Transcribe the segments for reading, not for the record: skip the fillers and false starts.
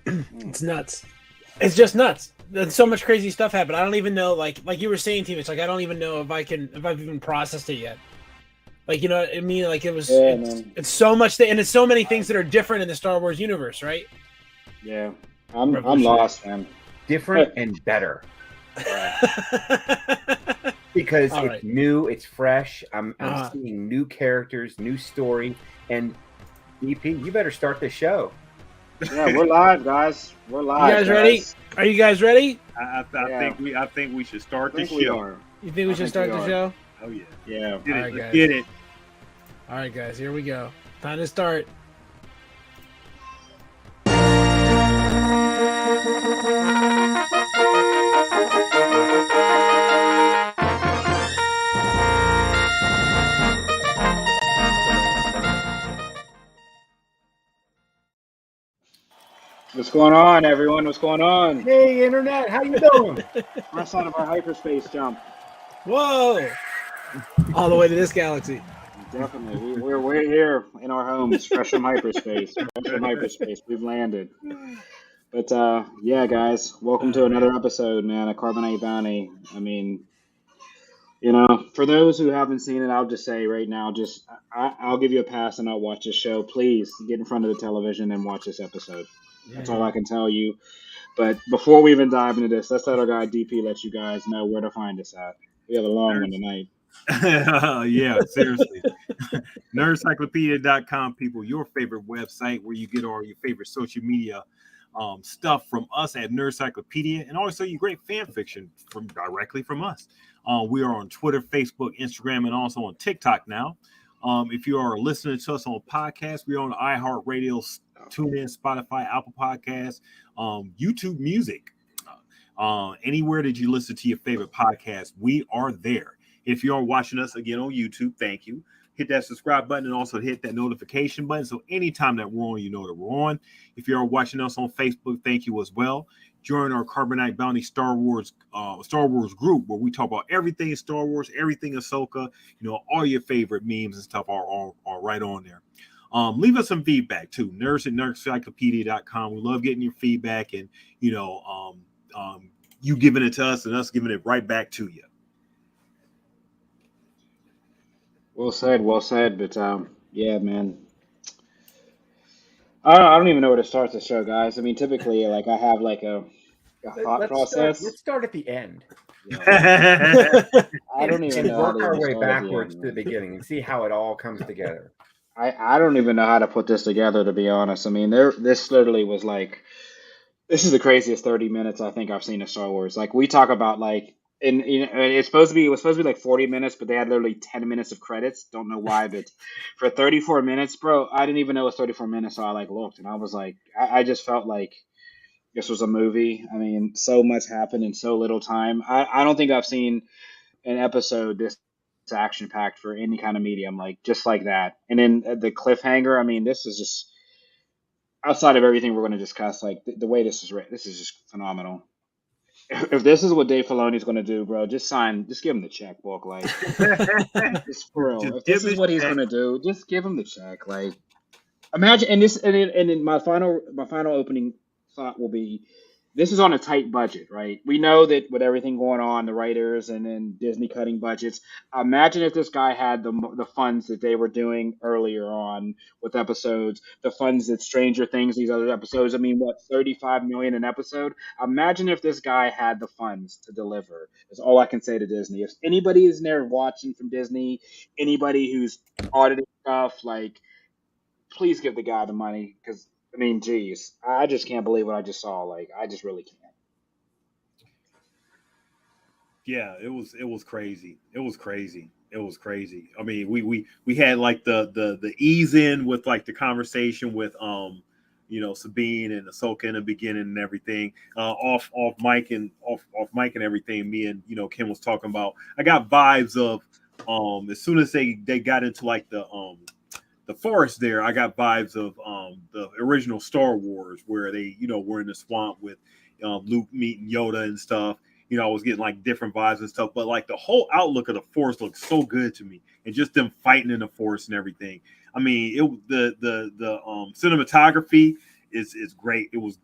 It's nuts. It's just nuts. There's so much crazy stuff happened. I don't even know, like you were saying, Team. It's like I don't even know if I've even processed it yet. Like, you know what I mean? Like Yeah, man. it's so much, and it's so many things that are different in the Star Wars universe, right? Yeah, I'm Revolutionary. lost, man. Different and better. Because All it's right. new, it's fresh. I'm Uh-huh. seeing new characters, new story, and EP, you better start the show. Yeah, we're live, guys. We're You live. guys ready? Are you guys ready? I Yeah. think we should I start the think we show. are. You think we I should think start we the are. show? Oh yeah. Yeah. Get All it. right, Let's guys. get it. All right, guys. Here we go. Time to start. What's going on, everyone? What's going on? Hey, Internet, how you doing? Fresh out of our hyperspace jump. Whoa! All the way to this galaxy. Definitely. We're here in our homes, fresh from hyperspace. Fresh from hyperspace. We've landed. But yeah, guys, welcome to another episode, man, of Carbonite Bounty. I mean, for those who haven't seen it, I'll just say right now, I'll give you a pass and I'll watch this show. Please get in front of the television and watch this episode. That's all I can tell you. But before we even dive into this, let's let our guy DP let you guys know where to find us at. We have a long one tonight. Yeah, seriously. Nerdcyclopedia.com, people, your favorite website where you get all your favorite social media stuff from us at Nerdcyclopedia, and also your great fan fiction directly from us. We are on Twitter, Facebook, Instagram, and also on TikTok now. If you are listening to us on podcasts, we're on iHeartRadio, TuneIn, Spotify, Apple Podcasts, YouTube Music. Anywhere that you listen to your favorite podcast, we are there. If you're watching us again on YouTube, thank you. Hit that subscribe button and also hit that notification button. So anytime that we're on, you know that we're on. If you're watching us on Facebook, thank you as well. Join our Carbonite Bounty Star Wars group where we talk about everything Star Wars, everything Ahsoka, all your favorite memes and stuff are right on there. Leave us some feedback too. Nerds at nerdcyclopedia.com. We love getting your feedback and you giving it to us and us giving it right back to you. Well said, well said. But yeah, man. I don't even know where to start the show, guys. I mean, typically, like I have like a thought process. Let's start at the end. Yeah, I don't even And know how work to our even way start at the backwards end, to the man. beginning and see how it all comes together. I don't even know how to put this together, to be honest. I mean, this literally was like this is the craziest 30 minutes I think I've seen of Star Wars. Like we talk about like it was supposed to be like 40 minutes, but they had literally 10 minutes of credits. Don't know why, but for 34 minutes, bro, I didn't even know it was 34 minutes, so I like looked and I was like I just felt like this was a movie. I mean, so much happened in so little time. I don't think I've seen an episode this action packed for any kind of medium, like just like that. And then the cliffhanger, I mean, this is just outside of everything we're going to discuss, like the way this is written, this is just phenomenal. If this is what Dave Filoni's going to do, bro, just give him the checkbook, like, just for real. Just If give this is it what he's back. going to do, just give him the check. Like, imagine, and then my final opening thought will be, this is on a tight budget, right? We know that with everything going on, the writers and then Disney cutting budgets. Imagine if this guy had the funds that they were doing earlier on with episodes, the funds that Stranger Things, these other episodes. I mean, what, 35 million an episode? Imagine if this guy had the funds to deliver. Is all I can say to Disney. If anybody is there watching from Disney, anybody who's auditing stuff, like please give the guy the money because I mean, geez, I just can't believe what I just saw. Like, I just really can't. Yeah, it was crazy. It was crazy. It was crazy. I mean, we had like the ease in with like the conversation with Sabine and Ahsoka in the beginning and everything. Off mic and everything. Me and Kim was talking about. I got vibes of as soon as they got into like the forest there, I got vibes of the original Star Wars where they were in the swamp with Luke meeting Yoda and stuff. I was getting like different vibes and stuff, but like the whole outlook of the force looked so good to me, and just them fighting in the force and everything. I mean, the cinematography is great. It was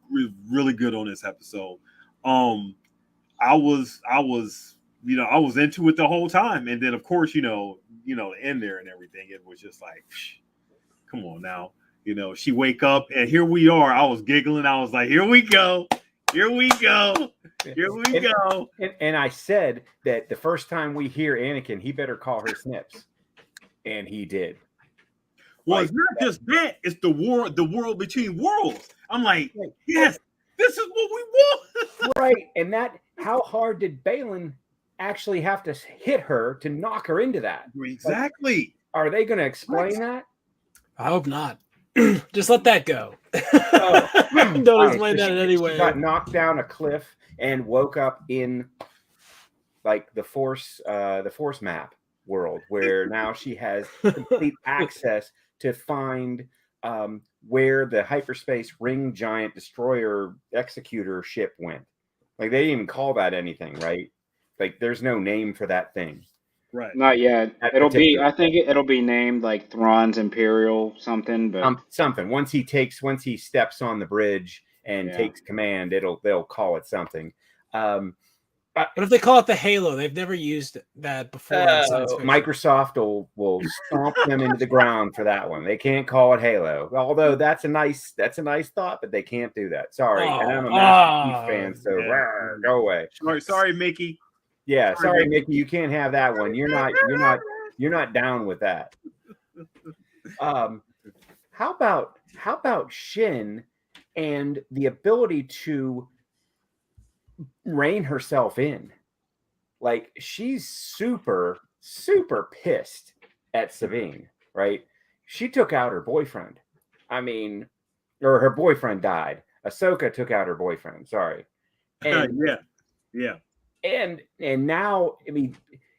really good on this episode. I was I was into it the whole time, and then of course the end there and everything. It was just like, come on now, she wake up and here we are. I was giggling. I was like, here we go. Here we go. Here we go. And I said that the first time we hear Anakin, he better call her Snips. And he did. Well, it's not just that, it's the world between worlds. I'm like, yes, this is what we want. Right. And how hard did Balin actually have to hit her to knock her into that? Exactly. Like, are they going to explain that? I hope not. Just let that go. Don't explain that in any way. She got knocked down a cliff and woke up in like the Force map world, where now she has complete access to find where the hyperspace ring giant destroyer executor ship went. Like they didn't even call that anything, right? Like there's no name for that thing. Right. Not yet. I think it'll be named like Thrawn's Imperial something, but something. Once he steps on the bridge and takes command, they'll call it something. But if they call it the Halo, they've never used that before. Microsoft will stomp them into the ground for that one. They can't call it Halo. Although that's a nice thought, but they can't do that. Sorry. And I'm a Master Chief fan, so go away. Sorry, Mickey. Yeah, sorry, Mickey. You can't have that one. You're not down with that. How about Shin and the ability to rein herself in? Like she's super pissed at Sabine, right? She took out her boyfriend. I mean, or her boyfriend died. Ahsoka took out her boyfriend. Sorry. And, yeah. And now, I mean,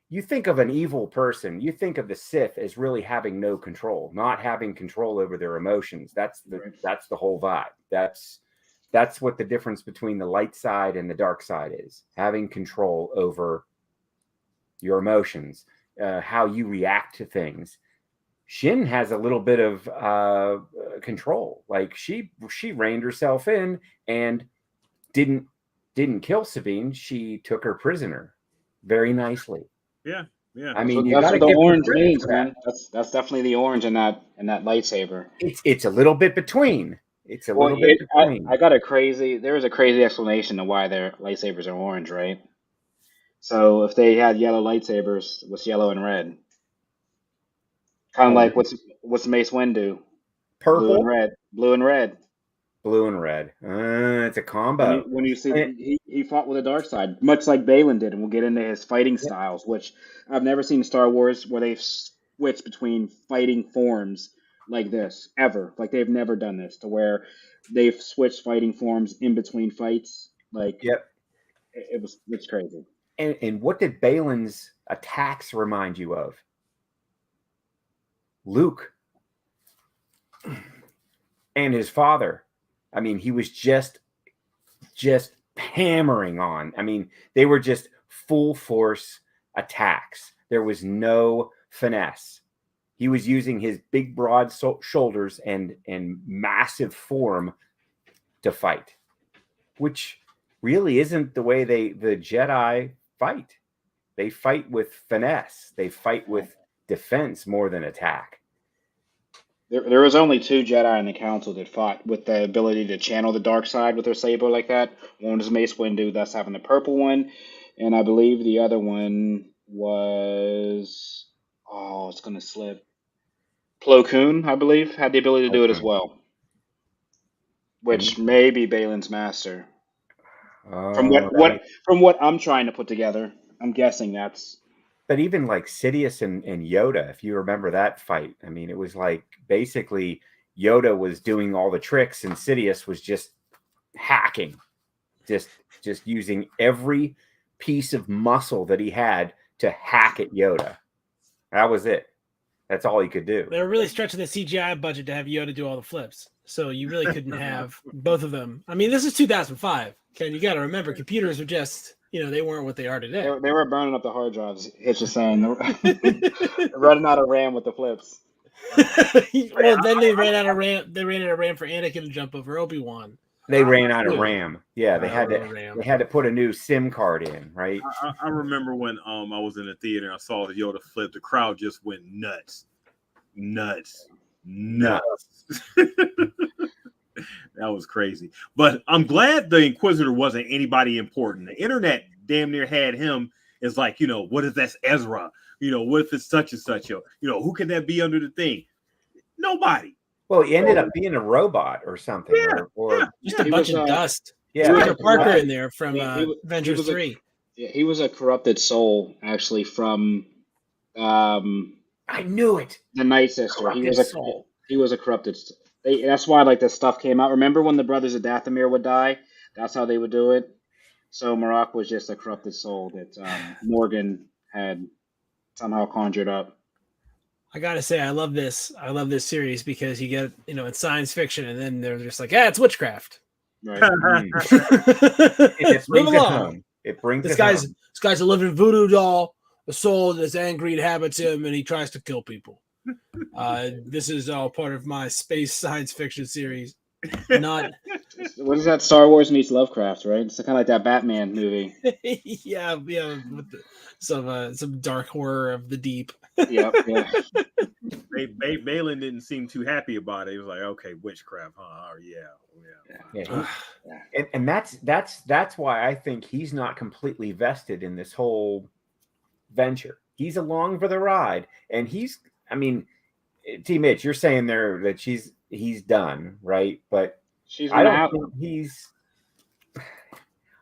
you think of an evil person, you think of the Sith as really having no control, not having control over their emotions. That's the whole vibe. That's what the difference between the light side and the dark side is. Having control over your emotions, how you react to things. Shin has a little bit of control. Like she reined herself in and didn't kill Sabine. She took her prisoner very nicely. Yeah. I mean, that's what the orange means, man. That's definitely the orange in that lightsaber. It's a little bit between. It's a little bit between. There was a crazy explanation of why their lightsabers are orange, right? So if they had yellow lightsabers, what's yellow and red? Kind of like what's Mace Windu do? Purple, blue and red. Blue and red. It's a combo. When you see he fought with the dark side, much like Balin did, and we'll get into his fighting styles, which I've never seen in Star Wars where they've switched between fighting forms like this ever. Like they've never done this to where they've switched fighting forms in between fights. Like it's crazy. And what did Balin's attacks remind you of? Luke and his father. I mean, he was just hammering on. I mean, they were just full force attacks. There was no finesse. He was using his big, broad shoulders and massive form to fight, which really isn't the way the Jedi fight. They fight with finesse. They fight with defense more than attack. There was only 2 Jedi in the Council that fought with the ability to channel the dark side with their saber like that. One was Mace Windu, that's having the purple one, and I believe the other one was it's gonna slip. Plo Koon, I believe, had the ability to do it as well, which may be Balin's master. From what I'm trying to put together, I'm guessing that's. But even like Sidious and Yoda, if you remember that fight, I mean, it was like basically Yoda was doing all the tricks and Sidious was just hacking, just using every piece of muscle that he had to hack at Yoda. That was it. That's all he could do. They were really stretching the CGI budget to have Yoda do all the flips. So you really couldn't have both of them. I mean, this is 2005. Ken, you got to remember, computers were just, they weren't what they are today. They were burning up the hard drives. It's just saying, running out of RAM with the flips. Well, then they ran out of ramp. They ran out of ramp for Anakin to jump over Obi-Wan. They ran out of Dude. RAM. Yeah, they had to. RAM. They had to put a new SIM card in, right? I remember when I was in the theater and I saw the Yoda flip, the crowd just went nuts. That was crazy. But I'm glad the Inquisitor wasn't anybody important. The internet damn near had him as like, what if that's Ezra? What if it's such and such? Who can that be under the thing? Nobody. Well, he ended up being a robot or something, or just a bunch of dust. Yeah, Peter Parker in there from Avengers 3. He was a corrupted soul, actually, from I knew it. The Night Sister. Corrupted soul. He was a corrupted. That's why like this stuff came out. Remember when the brothers of Dathomir would die? That's how they would do it. So Marok was just a corrupted soul that Morgan had somehow conjured up. I gotta say, I love this. I love this series because you get, it's science fiction, and then they're just like, it's witchcraft. Right. It brings it home. It brings this guy's a living voodoo doll, a soul that's angry inhabits him, and he tries to kill people. This is all part of my space science fiction series. Not what is that? Star Wars meets Lovecraft, right? It's kind of like that Batman movie. yeah, with some dark horror of the deep. Yeah. Balin didn't seem too happy about it. He was like, "Okay, witchcraft, huh? Yeah." And that's why I think he's not completely vested in this whole venture. He's along for the ride, and T. Mitch, you're saying there that he's done, right? But I don't think he's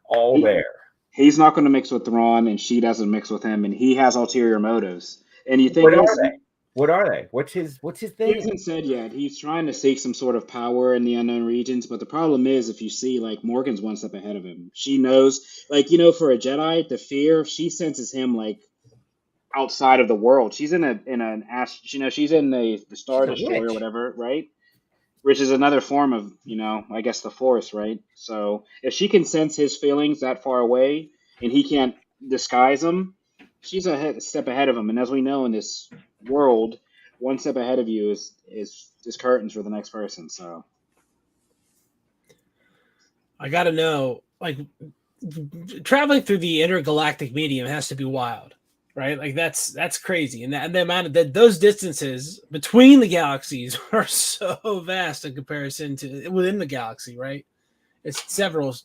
all there. He's not going to mix with Thrawn, and she doesn't mix with him, and he has ulterior motives. And you think What are they? What's his thing? He hasn't said yet. He's trying to seek some sort of power in the unknown regions, but the problem is, if you see, like, Morgan's one step ahead of him. She knows, like, for a Jedi, the fear, she senses him like outside of the world. She's she's in the Star Destroyer or whatever, right? Which is another form of, I guess the Force, right? So if she can sense his feelings that far away and he can't disguise them, she's a step ahead of him. And as we know in this world, one step ahead of you is just curtains for the next person. So I gotta know, like, traveling through the intergalactic medium has to be wild, right? Like that's crazy, and the amount of those distances between the galaxies are so vast in comparison to within the galaxy, right? It's several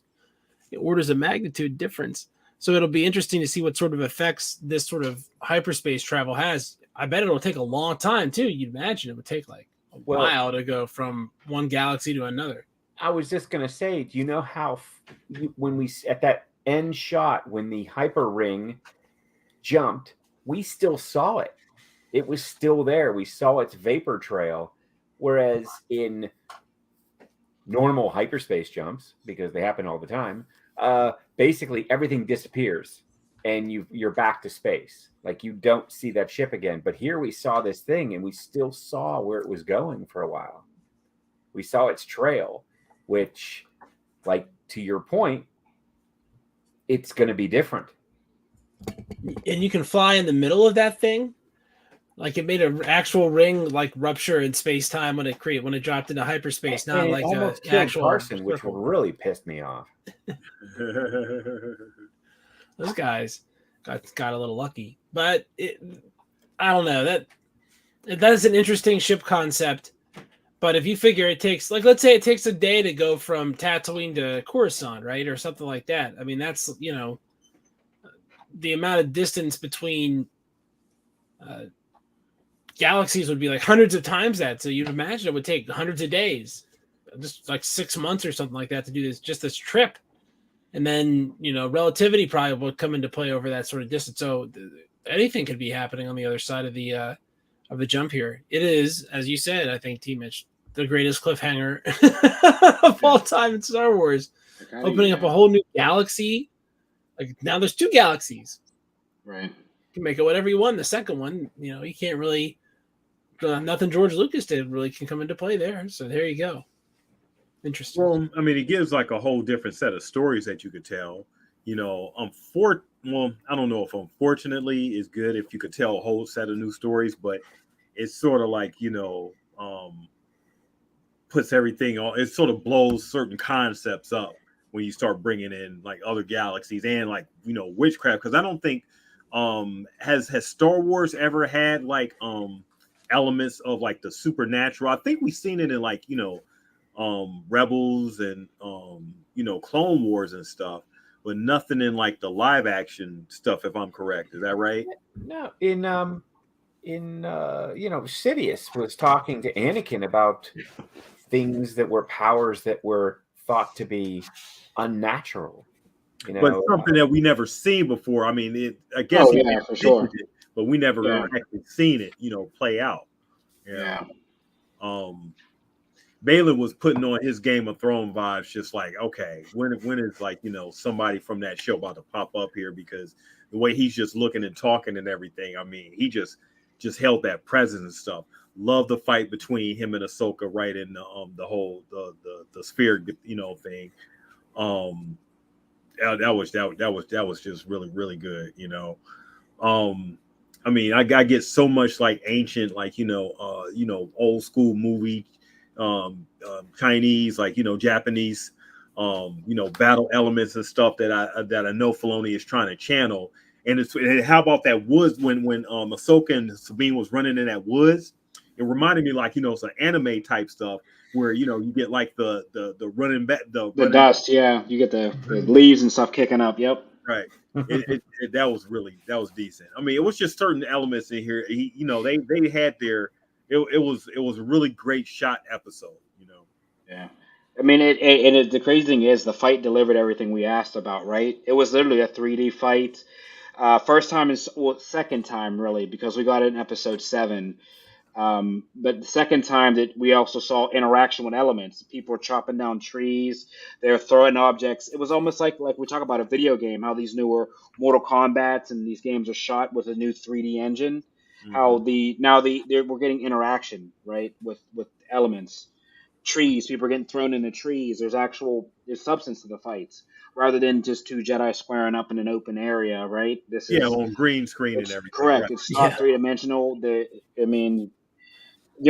orders of magnitude difference. So it'll be interesting to see what sort of effects this sort of hyperspace travel has. I bet it'll take a long time too. You'd imagine it would take like a while to go from one galaxy to another. I was just going to say, do you know how when we at that end shot, when the hyper ring jumped, we still saw it. It was still there. We saw its vapor trail. Whereas in normal hyperspace jumps, because they happen all the time, basically everything disappears and you're back to space. Like you don't see that ship again. But here we saw this thing and we still saw where it was going for a while. We saw its trail, which, like, to your point, it's going to be different. And you can fly in the middle of that thing. Like it made an actual ring like rupture in space time when it dropped into hyperspace, not like an actual Carson, which really pissed me off. Those guys got a little lucky, but I don't know, that is an interesting ship concept. But if you figure it takes, like, let's say it takes a day to go from Tatooine to Coruscant, right, or something like that. I mean, that's the amount of distance between galaxies would be like hundreds of times that. So you'd imagine it would take hundreds of days, just like 6 months or something like that, to do this trip. And then, relativity probably would come into play over that sort of distance. So anything could be happening on the other side of the jump here. It is, as you said, I think, T. Mitch, the greatest cliffhanger of all time in Star Wars. Opening up a whole new galaxy. Like, now there's 2 galaxies. Right. You can make it whatever you want. The second one, you can't really, nothing George Lucas did really can come into play there. So there you go. Interesting. Well, I mean, it gives like a whole different set of stories that you could tell. I don't know if unfortunately is good if you could tell a whole set of new stories, but it's sort of like, puts everything on. It sort of blows certain concepts up when you start bringing in like other galaxies and like witchcraft. Because I don't think has Star Wars ever had like elements of like the supernatural. I think we've seen it in like Rebels and Clone Wars and stuff, but nothing in like the live action stuff, if I'm correct. Is that right? No, in Sidious was talking to Anakin about things that were powers that were thought to be unnatural. But something that we never seen before. I mean, I guess for sure. It, but we never actually seen it, play out. Yeah. Balin was putting on his Game of Thrones vibes, just like, okay, when is like somebody from that show about to pop up here? Because the way he's just looking and talking and everything, I mean, he just held that presence and stuff. Love the fight between him and Ahsoka, right in the whole the sphere thing. That was just really, really good. I mean, I get so much like ancient, like old school movie, Chinese, like Japanese, battle elements and stuff that I know Filoni is trying to channel. And how about that woods when Ahsoka and Sabine was running in that woods? It reminded me like some anime type stuff where you get like the running back the dust, you get the leaves and stuff kicking up. Yep. Right. That was decent. I mean, it was just certain elements in here. They had their. It was a really great shot episode. Yeah. I mean, the crazy thing is the fight delivered everything we asked about. Right. It was literally a 3D fight. First time is second time really because we got it in episode 7. But the second time that we also saw interaction with elements, people were chopping down trees, they're throwing objects. It was almost like we talk about a video game, how these newer Mortal Kombats and these games are shot with a new 3D engine. Mm-hmm. How we're getting interaction, right, with elements, trees. People are getting thrown into trees. There's substance to the fights rather than just two Jedi squaring up in an open area, right? This is on green screen and everything. Correct. Right. It's not 3-dimensional. The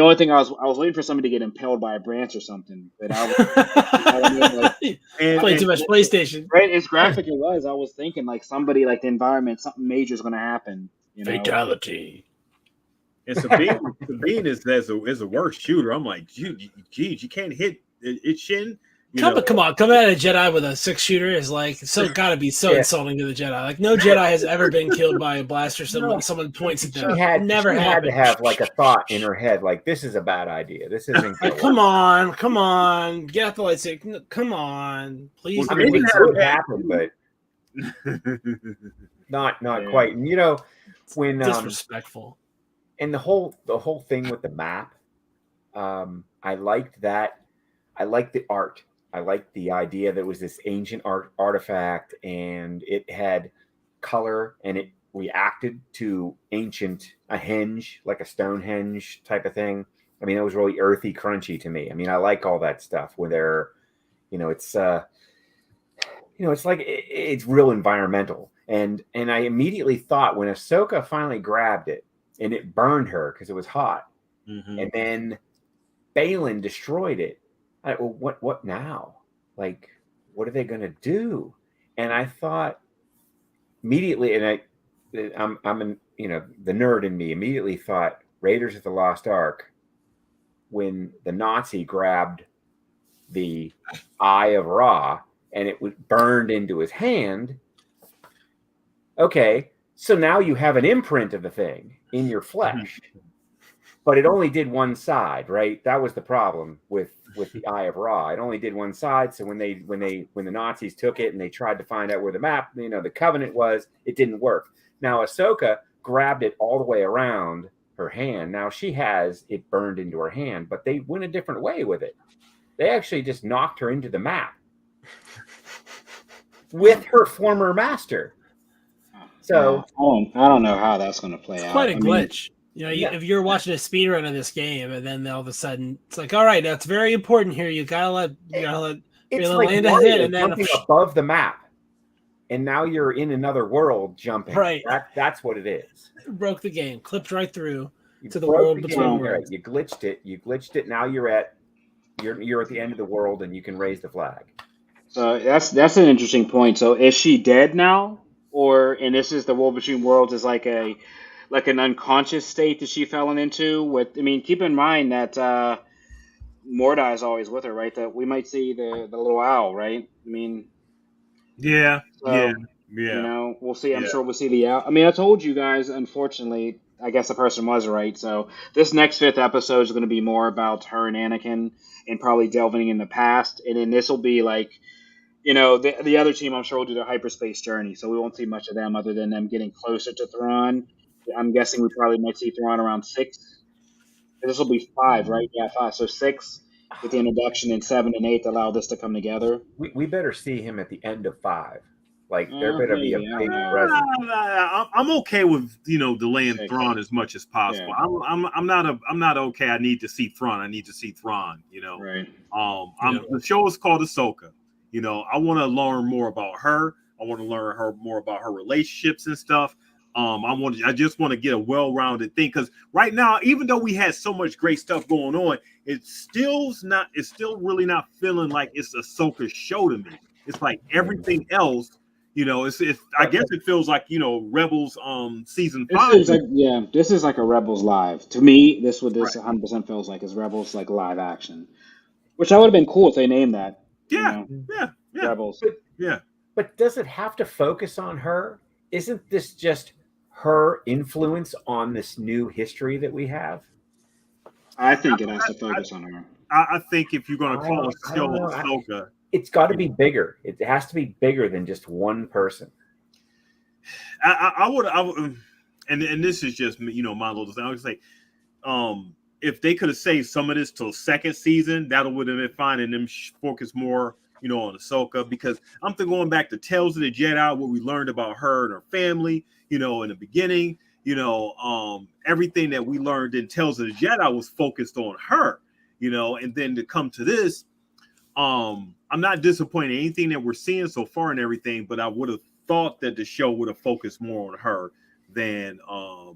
only thing I was waiting for somebody to get impaled by a branch or something, but played too much PlayStation. Right, as graphic it was. I was thinking like somebody like the environment, something major is going to happen. Fatality. And Sabine is a worse shooter. I'm like, geez, you can't hit its shin. Come on, coming at a Jedi with a 6-shooter is like gotta be so insulting to the Jedi. Like no Jedi has ever been killed by a blaster. Someone points at them. She had to have like a thought in her head, like this is a bad idea. This isn't. Like, come on, get out the lightsaber. Come on, please. Well, I mean, it could happen, but not quite. And when disrespectful. And the whole thing with the map, I liked that. I liked the art. I liked the idea that it was this ancient artifact and it had color and it reacted to a henge, like a Stonehenge type of thing. I mean, it was really earthy, crunchy to me. I mean, I like all that stuff where they're, it's like it's real environmental. And I immediately thought when Ahsoka finally grabbed it and it burned her because it was hot, and then Balin destroyed it. What now? Like, what are they going to do? And I thought immediately, and I'm the nerd in me immediately thought Raiders of the Lost Ark, when the Nazi grabbed the Eye of Ra and it was burned into his hand. Okay, so now you have an imprint of the thing in your flesh. But it only did one side, right? That was the problem with the Eye of Ra. It only did one side. So when the Nazis took it and they tried to find out where the map, the Covenant was, it didn't work. Now Ahsoka grabbed it all the way around her hand. Now she has it burned into her hand, but they went a different way with it. They actually just knocked her into the map with her former master. So I don't know how that's going to play out. Quite a glitch. If you're watching a speed run of this game, and then all of a sudden it's like, all right, that's very important here. You gotta let it's like land a hit, and then jumping above the map, and now you're in another world jumping. Right, that's what it is. Broke the game, clipped right through. to the broke world the between game, worlds. You glitched it. Now you're at the end of the world, and you can raise the flag. So that's an interesting point. So is she dead now, or and this is the world between worlds is like an unconscious state that she fell into? With I mean, keep in mind that Mordai is always with her, right? That we might see the little owl, right? I mean, Yeah, yeah, so yeah, we'll see. I'm yeah. sure we'll see the owl. I mean, I told you guys. Unfortunately, I guess the person was right. So this next fifth episode is going to be more about her and Anakin, and probably delving in the past, and then this will be like the other team, I'm sure, will do their hyperspace journey, so we won't see much of them other than them getting closer to Thrawn. I'm guessing we probably might see Thrawn around 6. This will be 5, right? Yeah, 5. So 6 with the introduction, and 7 and 8 allow this to come together. We better see him at the end of 5. Like there better be a Maybe, I don't big know. presence. I'm okay with delaying 6. Thrawn as much as possible. Yeah. I'm not okay. I need to see Thrawn. I need to see Thrawn. Right. The show is called Ahsoka. I want to learn more about her. I want to learn more about her relationships and stuff. I just want to get a well-rounded thing, because right now, even though we had so much great stuff going on, it's still really not feeling like it's Ahsoka's show to me. It's like everything else. I guess it feels like Rebels season 5. This is like a Rebels live. To me, this 100% Right. feels like is Rebels like live action, which I would have been cool if they named that. Yeah. Rebels. Yeah. But does it have to focus on her? Isn't this just her influence on this new history that we have? I think it has to focus on her. I think if you're going to call a I show don't know. Ahsoka, It's got to be bigger. It has to be bigger than just one person. I would, and this is just my little thing. I would say, if they could have saved some of this till second season, that would have been fine, and them focus more, on Ahsoka, because I'm going back to Tales of the Jedi, what we learned about her and her family, in the beginning, everything that we learned in Tales of the Jedi was focused on her, and then to come to this, I'm not disappointed in anything that we're seeing so far and everything, but I would have thought that the show would have focused more on her than a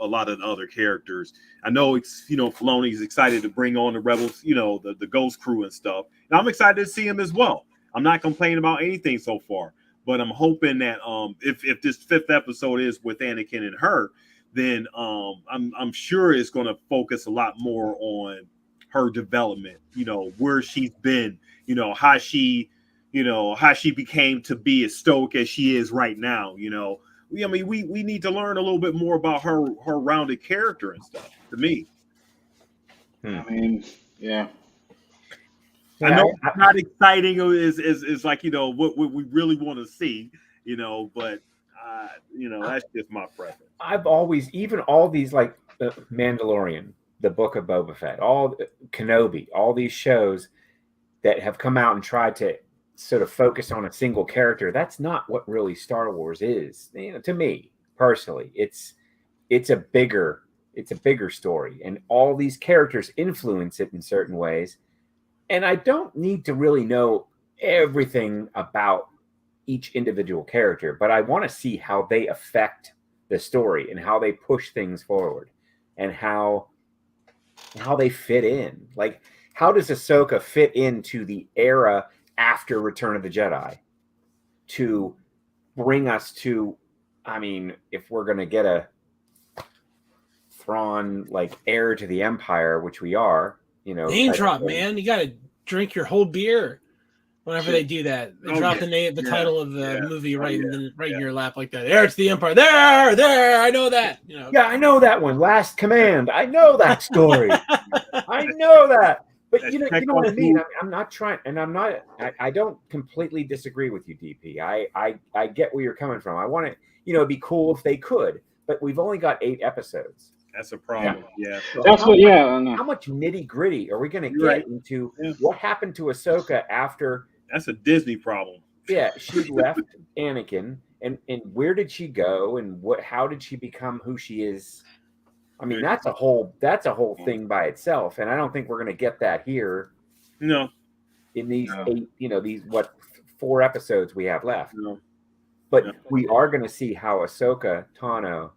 lot of the other characters. I know Filoni's excited to bring on the Rebels, the Ghost crew and stuff. And I'm excited to see him as well. I'm not complaining about anything so far, but I'm hoping that if this fifth episode is with Anakin and her, then I'm sure it's going to focus a lot more on her development, where she's been, how she became to be as stoic as she is right now. We need to learn a little bit more about her rounded character and stuff, to me. I mean, yeah. I know it's not exciting is like, what we really want to see, but that's just my preference. I've always, even all these like Mandalorian, the Book of Boba Fett, all Kenobi, all these shows that have come out and tried to sort of focus on a single character. That's not what really Star Wars is. To me personally, it's a bigger story, and all these characters influence it in certain ways. And I don't need to really know everything about each individual character, but I want to see how they affect the story and how they push things forward and how they fit in. Like, how does Ahsoka fit into the era after Return of the Jedi to bring us to, I mean, if we're going to get a Thrawn like heir to the Empire, which we are, name drop, man. You got to drink your whole beer whenever they do that. They drop the title of the movie right in your lap like that. Heir to the Empire. There. I know that. Yeah, I know that one. Last Command. I know that story. I know that. But you know what I mean? I'm not trying, and I don't completely disagree with you, DP. I get where you're coming from. I want to, it'd be cool if they could, but we've only got 8 episodes. That's a problem. Yeah. So That's how much nitty gritty are we going to get into? Yeah. What happened to Ahsoka after? That's a Disney problem. Yeah, she left Anakin, and where did she go, and how did she become who she is? I mean, that's a whole thing by itself, and I don't think we're going to get that here. No. In these 8, these 4 episodes we have left. No. But we are going to see how Ahsoka Tano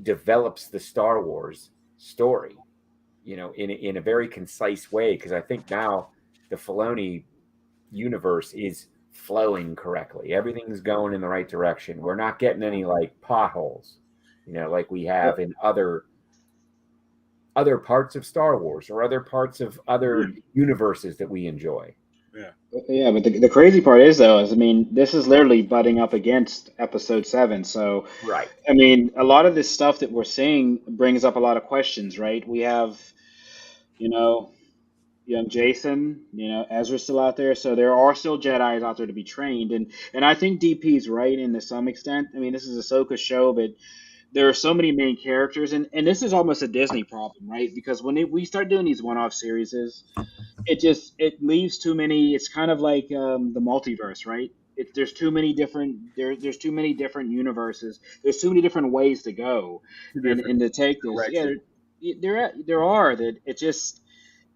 develops the Star Wars story, in a very concise way. Because I think now the Filoni universe is flowing correctly. Everything's going in the right direction. We're not getting any like potholes, like we have in other parts of Star Wars or other parts of other universes that we enjoy. Yeah, but the crazy part is though, I mean, this is literally butting up against Episode 7. So, Right. I mean, a lot of this stuff that we're seeing brings up a lot of questions, right? We have, you know, young Jason, Ezra's still out there, so there are still Jedi's out there to be trained, and I think DP's right in to some extent. I mean, this is Ahsoka's show, but there are so many main characters, and this is almost a Disney problem, right? Because when we start doing these one-off series, it leaves too many. It's kind of like the multiverse, right? There's too many different there's too many different universes. There's too many different ways to go, and to take this. Yeah, there are that. It just,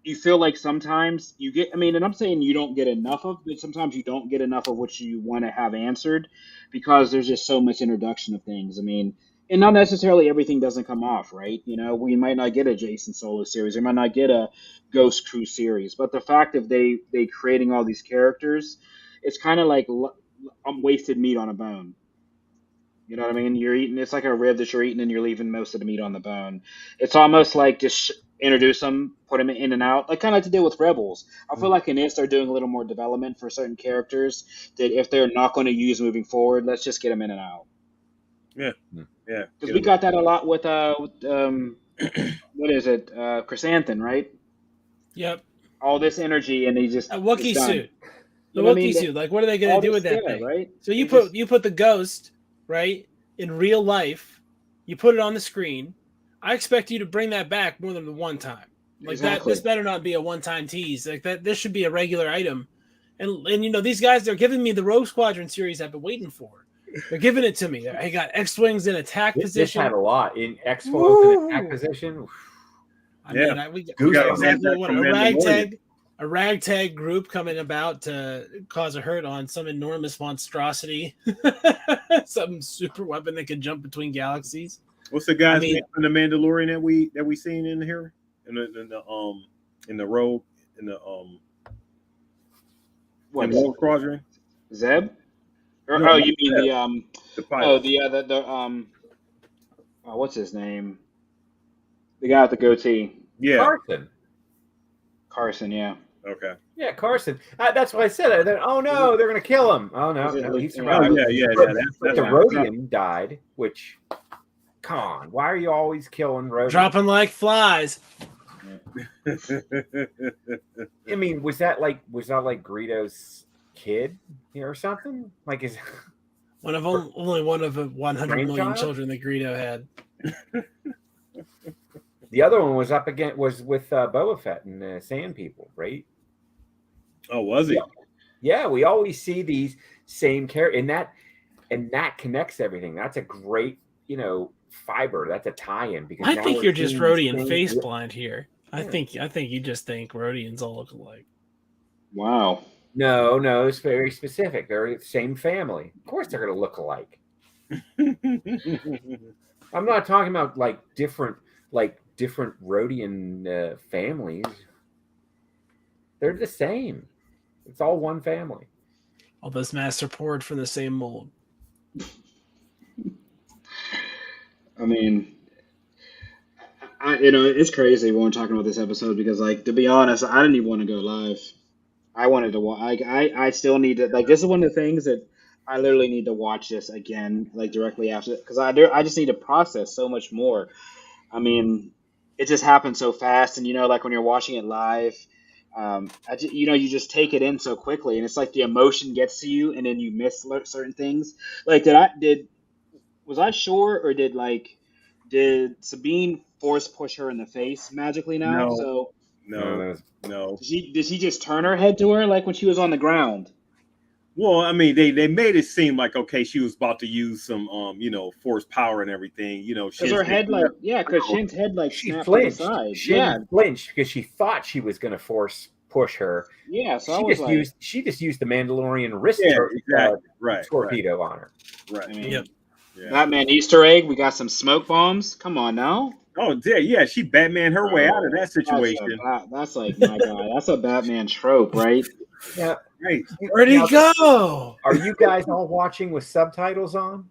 you feel like sometimes you get. I mean, and I'm saying you don't get enough of, but sometimes you don't get enough of what you want to have answered, because there's just so much introduction of things. I mean, and not necessarily everything doesn't come off, right? We might not get a Jason Solo series, we might not get a Ghost Crew series, but the fact of they creating all these characters, it's kind of like wasted meat on a bone. You know what I mean? You're eating, it's like a rib that you're eating and you're leaving most of the meat on the bone. It's almost like just introduce them, put them in and out, like kind of like to deal with Rebels. I feel like in this they're doing a little more development for certain characters that if they're not going to use moving forward, let's just get them in and out. Yeah. Because we got that a lot with what is it, Chrysanthemum, right? Yep. All this energy and he just A Wookiee suit. The You know what I Wookiee mean? suit. Like, what are they going to do with that Yeah, thing? right? So you It put the ghost, right, in real life. You put it on the screen. I expect you to bring that back more than the one time. Like Exactly. This better not be a one-time tease. Like that, this should be a regular item. And these guys, they're giving me the Rogue Squadron series I've been waiting for. They're giving it to me. I got X-wings in attack This position. had a lot in X-Wings in attack position. I mean, we got exactly what from a ragtag group coming about to cause a hurt on some enormous monstrosity, some super weapon that can jump between galaxies. What's the guy's name from the Mandalorian that we seen in here in the Rogue in the What? in the Rogue Squadron? Zeb? Or, No, you mean the pilot. what's his name? The guy with the goatee. Yeah. Carson, yeah. Okay. Yeah, Carson. That's what I said. Oh no, they're gonna kill him. Oh no, he survived. Oh yeah. But the Rodian died. Which, come on, why are you always killing Rodian? Dropping like flies. I mean, was that like Greedo's kid or something? Like, is only one of 100 million Grandchild? children that Greedo had. The other one was with Boba Fett and the Sand People, right? Oh, was he? Yeah, we always see these same characters, and that connects everything. That's a great, fiber. That's a tie-in. Because I now think we're you're just seeing Rodian these face things- blind here. I think you just think Rodians all look alike. Wow. No, it's very specific. They're the same family. Of course, they're going to look alike. I'm not talking about different Rodian families. They're the same. It's all one family. All those masks are poured from the same mold. I mean, it's crazy when we're talking about this episode because, to be honest, I didn't even want to go live. I wanted to watch. I still need to. This is one of the things that I literally need to watch this again, directly after, because I just need to process so much more. I mean, it just happened so fast, and when you're watching it live, you just take it in so quickly, and it's like the emotion gets to you, and then you miss certain things. Was I sure, or did Sabine force push her in the face magically now? No. Did she just turn her head to her when she was on the ground? Well, I mean, they made it seem like, okay, she was about to use some force power and everything. Because her head because Shin's head she snapped flinched. to the side. She flinched because she thought she was going to force push her. Yeah, so she just used the Mandalorian wrist torpedo on her. Right. I mean, Yep. Yeah. Batman Easter egg. We got some smoke bombs. Come on now. Oh, yeah. She Batman her way out of that situation. That's like my guy. That's a Batman trope, right? Yeah. Right. Where'd he go? Are you guys all watching with subtitles on?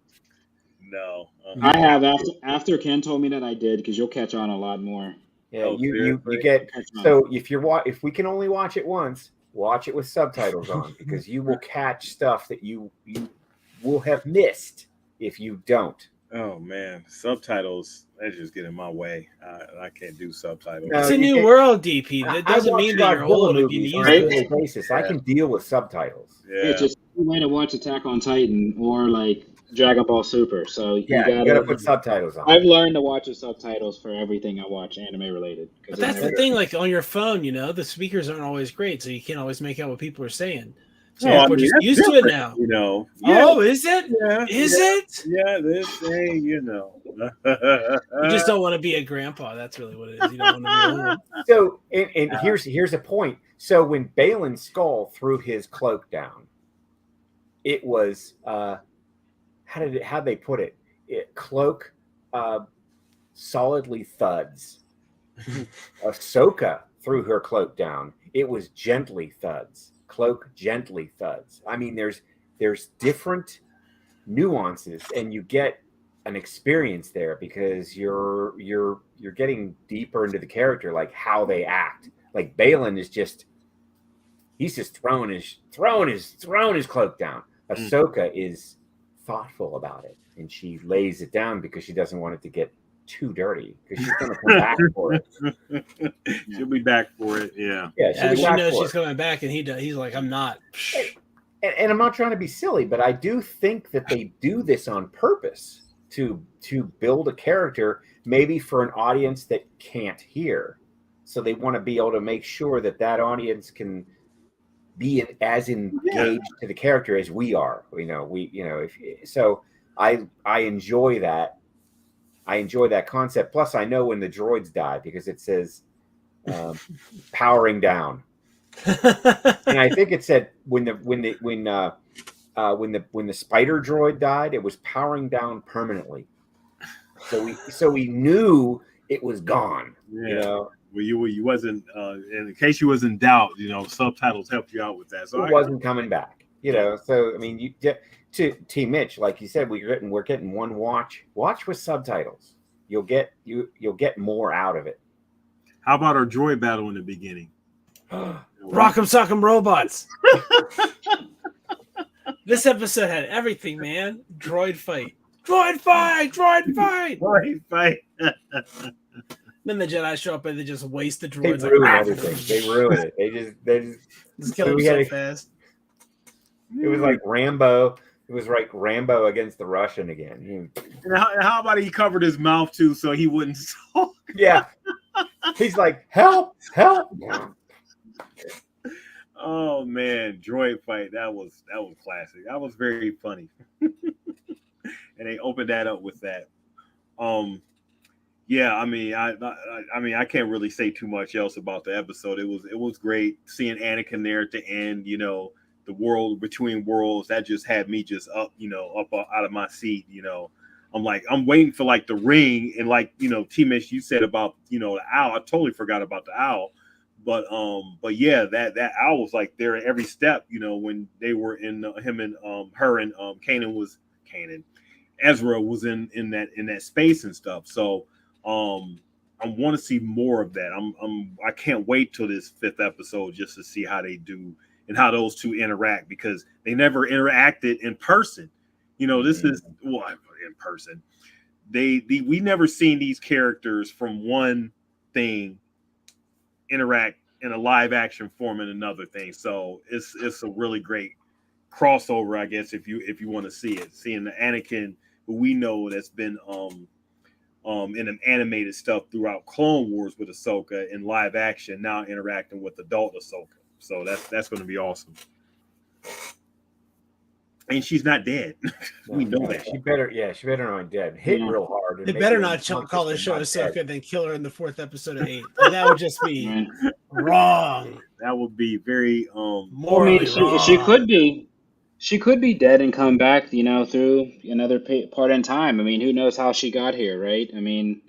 No. I have after Ken told me that I did because you'll catch on a lot more. Yeah, Oh, you seriously? get Catch on. so if we can only watch it once, watch it with subtitles on because you will catch stuff that you will have missed if you don't. Oh man, subtitles. That's just get in my way. I can't do subtitles. No, It's a you new can't- world, DP. That I doesn't watch mean that you're Godzilla old if you movies use on a Right? daily it. basis. I can deal with subtitles. Yeah. It's just a way to watch Attack on Titan or like Dragon Ball Super. So Yeah, you gotta put subtitles on. I've learned to watch the subtitles for everything I watch anime related. But that's the thing, like on your phone, the speakers aren't always great, so you can't always make out what people are saying. So No, I we're mean, just that's used to it different, now. Yeah. Oh, is it? Yeah. Is it? Yeah. This thing, You just don't want to be a grandpa. That's really what it is. You don't want to be old. So, and here's a point. So when Balin's skull threw his cloak down, it was how'd they put it? Cloak solidly thuds. Ahsoka threw her cloak down. It was gently thuds. Cloak gently thuds. I mean, there's different nuances, and you get an experience there because you're getting deeper into the character, like how they act. Like Balin is he's just throwing his cloak down. Ahsoka is thoughtful about it, and she lays it down because she doesn't want it to get too dirty because she's going to come back for it. She'll be back for it. Yeah. Yeah, She knows she's coming back, and he's like, I'm not. And I'm not trying to be silly, but I do think that they do this on purpose to build a character, maybe for an audience that can't hear. So they want to be able to make sure that audience can be as engaged to the character as we are. I enjoy that. I enjoy that concept. Plus, I know when the droids die because it says powering down, and I think it said when the spider droid died, it was powering down permanently. So we knew it was gone. Yeah. Well, you wasn't in case you was in doubt. Subtitles helped you out with that. So it wasn't coming back. So I mean, to T Mitch, like you said, we're getting one watch with subtitles. You'll get more out of it. How about our droid battle in the beginning? Rock'em sock'em robots. This episode had everything, man. Droid fight. Then the Jedi show up and they just waste the droids. They ruin everything. They ruin it. They just kill them so fast. It was like Rambo. It was like Rambo against the Russian again. And how about he covered his mouth too so he wouldn't talk? Yeah. He's like, help. Oh man, droid fight. That was classic. That was very funny. And they opened that up with that. Yeah, I mean, I can't really say too much else about the episode. It was great seeing Anakin there at the end. The world between worlds, that just had me just up out of my seat. I'm like, I'm waiting for like the ring, and like T-Mish, you said about the owl. I totally forgot about the owl, but yeah, that owl was like there at every step. When they were in him and her and Ezra was in that space and stuff. So I want to see more of that. I can't wait till this 5th episode just to see how they do and how those two interact, because they never interacted in person. This is in person. We never seen these characters from one thing interact in a live action form in another thing. So it's a really great crossover, I guess, if you want to see it. Seeing the Anakin who we know that's been in an animated stuff throughout Clone Wars with Ahsoka in live action, now interacting with adult Ahsoka. So that's going to be awesome. And she's not dead. We know that. She better not be dead. Hit real hard. They better not call the show Ahsoka and then kill her in the 4th episode of 8. That would just be wrong. That would be very morally wrong. She could be. She could be dead and come back, through another part in time. I mean, who knows how she got here, right? I mean,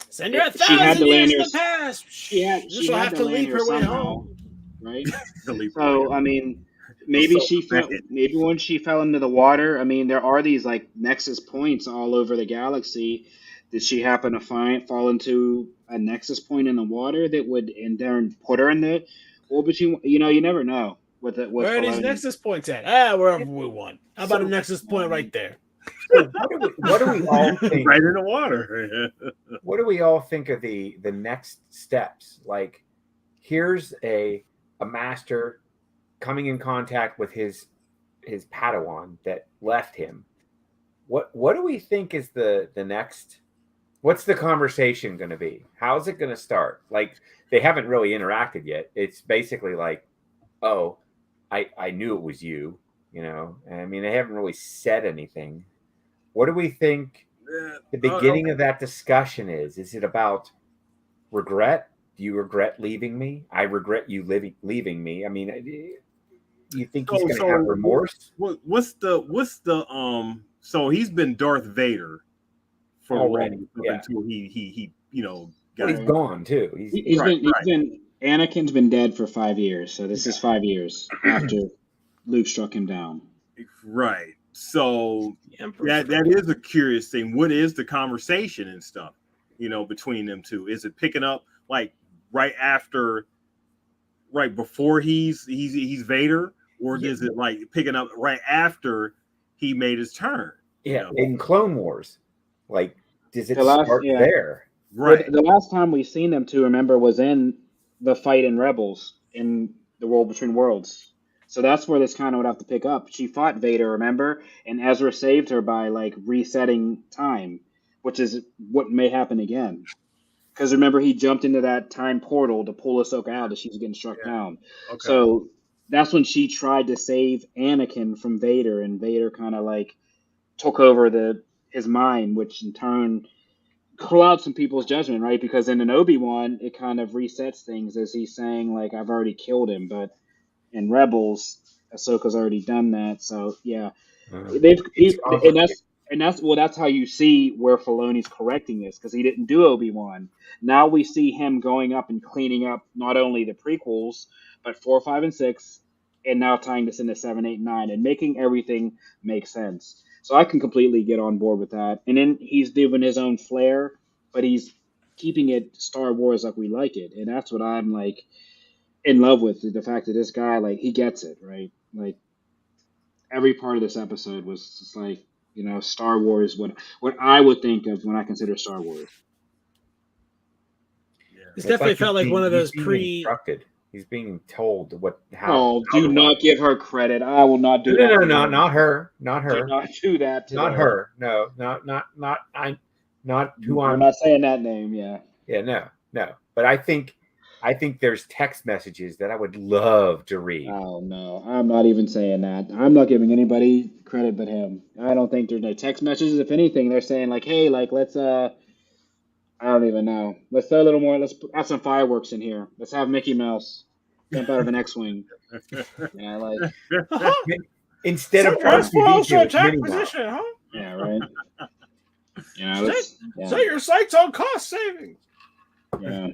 Send her a she had thousand to land years in here. the past. She She'll had have to to land leap here her way somehow, home. right? To leave her way So, I home. mean, So bad. maybe when she fell into the water, I mean, there are these like nexus points all over the galaxy. Did she happen to fall into a nexus point in the water that would in turn put her in the orbit? You never know with Where are these Filoni. nexus points at? Ah, wherever we want. How about a So, nexus point right there? so what do we all think? Right in the water. What do we all think of the next steps? Like, here's a master coming in contact with his Padawan that left him. What do we think is the next? What's the conversation going to be? How's it going to start? Like, they haven't really interacted yet. It's basically like, oh, I knew it was you, I mean, they haven't really said anything. What do we think the beginning of that discussion is? Is it about regret? Do you regret leaving me? I regret you leaving me. I mean, you think he's going to have remorse? What's the so he's been Darth Vader for Already, long until he got he's gone too. He's been Anakin's been dead for 5 years, so this is 5 years after Luke struck him down. right. So that is a curious thing. What is the conversation and stuff, between them two? Is it picking up like right before he's Vader, or is it like picking up right after he made his turn? Yeah, in Clone Wars, like, does it start there? Right. The last time we seen them two, remember, was in the fight in Rebels in the World Between Worlds. So that's where this kind of would have to pick up. She fought Vader, remember? And Ezra saved her by like resetting time, which is what may happen again. Because remember, he jumped into that time portal to pull Ahsoka out as she was getting struck down. Okay. So that's when she tried to save Anakin from Vader, and Vader kind of like took over his mind, which in turn cloud some people's judgment, right? Because in an Obi-Wan, it kind of resets things as he's saying, like, I've already killed him. But in Rebels, Ahsoka's already done that. So yeah, that's how you see where Filoni's correcting this, because he didn't do Obi-Wan. Now we see him going up and cleaning up not only the prequels, but 4, 5, and 6, and now tying this into 7, 8, 9, and making everything make sense. So I can completely get on board with that. And then he's doing his own flair, but he's keeping it Star Wars like we like it. And that's what I'm like in love with, the fact that this guy, like, he gets it, right? Like, every part of this episode was just like, Star Wars, what I would think of when I consider Star Wars. It's definitely felt like one of those instructed. He's being told how. Oh, do not give her credit. I will not do that. No, not her. Not her. Do not do that to Not her. No, not who I'm not saying that name, yeah. Yeah, no. But I think there's text messages that I would love to read. Oh no, I'm not even saying that. I'm not giving anybody credit but him. I don't think there's no text messages. If anything, they're saying like, hey, like, let's I don't even know. Let's throw a little more. Let's add some fireworks in here. Let's have Mickey Mouse jump out of an X-wing. Yeah, like instead of attack position, huh? Yeah, right. Set your sights on cost savings. Yeah.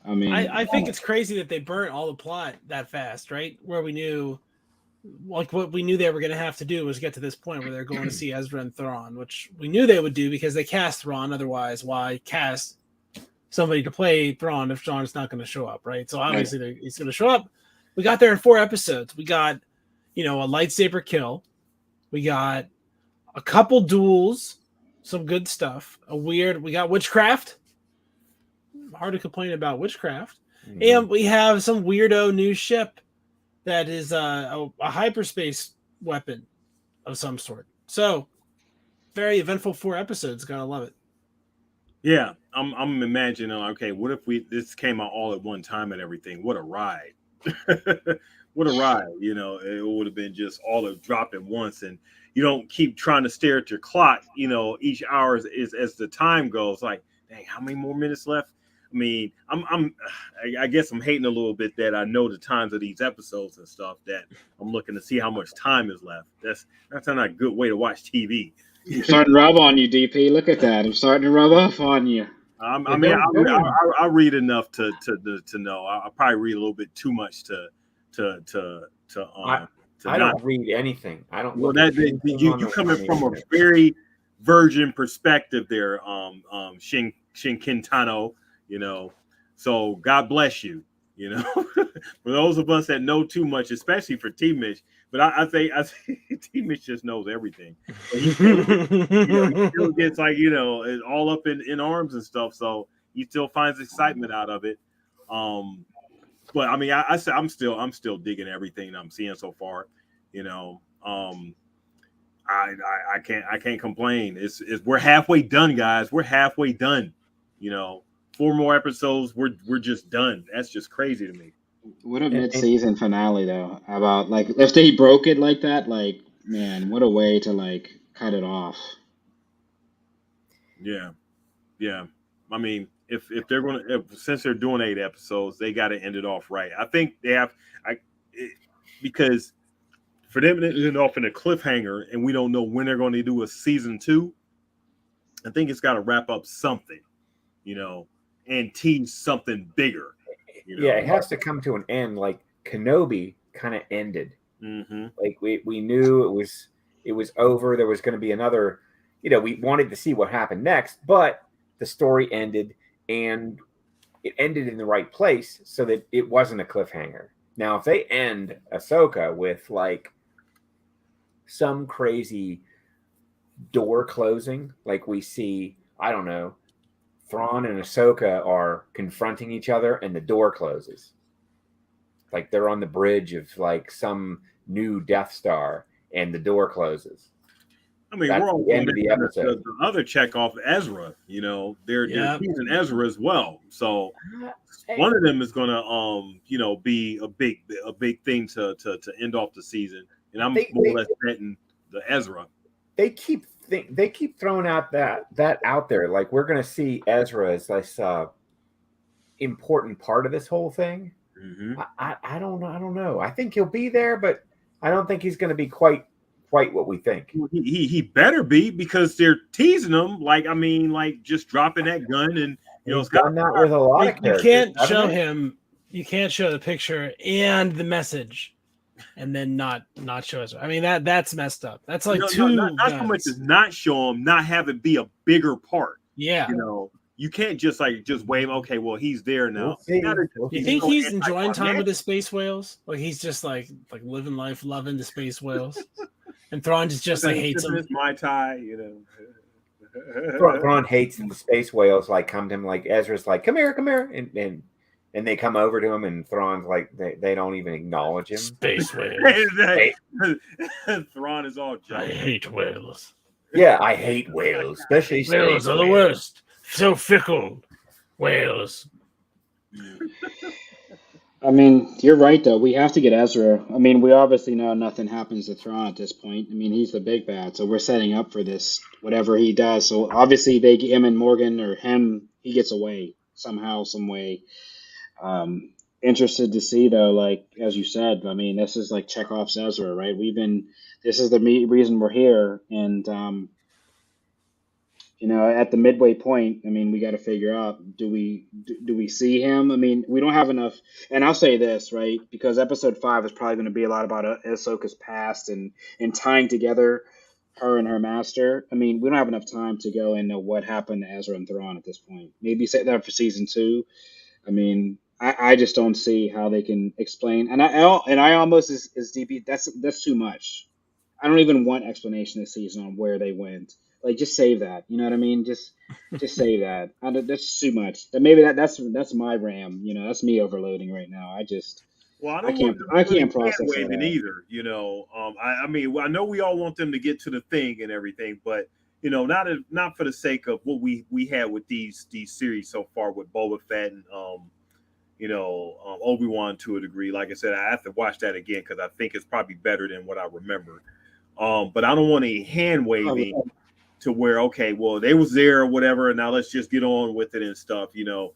I mean, I think it's crazy that they burnt all the plot that fast, right? Where we knew. Like what we knew they were going to have to do was get to this point where they're going to see Ezra and Thrawn, which we knew they would do because they cast Thrawn. Otherwise, why cast somebody to play Thrawn if Thrawn's not going to show up, right? So obviously he's going to show up. We got there in 4 episodes. We got, a lightsaber kill. We got a couple duels, some good stuff. We got witchcraft. Hard to complain about witchcraft. Mm-hmm. And we have some weirdo new ship that is a hyperspace weapon of some sort. So, very eventful 4 episodes. Gotta love it. Yeah, I'm imagining. Okay, what if this came out all at one time and everything? What a ride! What a ride! It would have been just all dropped at once, and you don't keep trying to stare at your clock. Each hour is as the time goes. Like, dang, how many more minutes left? I mean, I guess I'm hating a little bit that I know the times of these episodes and stuff that I'm looking to see how much time is left. That's not a good way to watch TV. I'm starting to rub on you, DP. Look at that. I'm starting to rub off on you. I mean, I read enough to know. I probably read a little bit too much to I not. don't read anything. I don't. Well, Look at that you coming from a very virgin perspective there, Shin Quintano, you know. So God bless you, you know. For those of us that know too much, especially for T Mitch, but I think T Mitch just knows everything. But he still gets like, you know, all up in arms and stuff. So he still finds excitement out of it. But I mean, I'm still digging everything I'm seeing so far. You know, I can't complain. It's we're halfway done, guys. We're halfway done. You know, 4 more episodes. We're just done. That's just crazy to me. What a mid-season finale, though. How about like if they broke it like that? Like, man, what a way to like cut it off. Yeah. I mean, if they're since they're doing 8 episodes, they got to end it off right. I think they have. Because for them to end it off in a cliffhanger, and we don't know when they're going to do a season 2. I think it's got to wrap up something, you know, and tease something bigger. You know? Yeah, it has to come to an end. Like Kenobi kind of ended. Mm-hmm. Like we knew it was over. There was going to be another. You know, we wanted to see what happened next, but the story ended, and it ended in the right place so that it wasn't a cliffhanger. Now, if they end Ahsoka with like some crazy door closing, like we see, I don't know, Thrawn and Ahsoka are confronting each other and the door closes. Like they're on the bridge of like some new Death Star and the door closes. I mean, That's we're all the end of the episode. The other check off Ezra, you know, they're teasing Ezra as well. So one of them is gonna you know, be a big thing to end off the season. And I'm more or less betting the Ezra. They keep throwing out that out there. Like we're gonna see Ezra as this important part of this whole thing. Mm-hmm. I don't know. I think he'll be there, but I don't think he's gonna be quite what we think. He better be, because they're teasing him. Like, I mean, like just dropping that gun, and you know, it's done that with a lot of characters. You can't show him. You can't show the picture and the message, and then not show us. I mean, that's messed up. That's like not so much as not show him, not have it be a bigger part. Yeah, you know, you can't just wave. Okay, well, he's there now. You think he's enjoying time with the space whales? Like he's just like living life, loving the space whales. And Thrawn just like hates him. My tie, you know. Thrawn hates the space whales. Like come to him, like Ezra's like, come here, and they come over to him, and Thrawn's like, they don't even acknowledge him. Space whales. Thrawn is all I hate whales. Yeah, I hate whales, especially whales are the worst. So fickle, whales. I mean, you're right, though. We have to get Ezra. I mean, we obviously know nothing happens to Thrawn at this point. I mean, he's the big bad, so we're setting up for this, whatever he does. So obviously, him and Morgan, or him, he gets away somehow, some way. Interested to see, though, like, as you said, I mean, this is like Chekhov's Ezra, right? This is the reason we're here, and, you know, at the midway point, I mean, we got to figure out, do we see him? I mean, we don't have enough. And I'll say this, right? Because episode 5 is probably going to be a lot about Ahsoka's past and tying together her and her master. I mean, we don't have enough time to go into what happened to Ezra and Thrawn at this point. Maybe set that for season 2. I mean, I just don't see how they can explain. And I almost is DP. That's too much. I don't even want explanation this season on where they went. Like, just save that. You know what I mean? Just save that. That's too much. Maybe that's my RAM. You know, that's me overloading right now. I can't process that either. You know, I mean, I know we all want them to get to the thing and everything, but you know, not for the sake of what we had with these series so far with Boba Fett and you know, Obi-Wan to a degree. Like I said, I have to watch that again because I think it's probably better than what I remember. But I don't want any hand waving to where, okay, well, they was there or whatever, and now let's just get on with it and stuff, you know.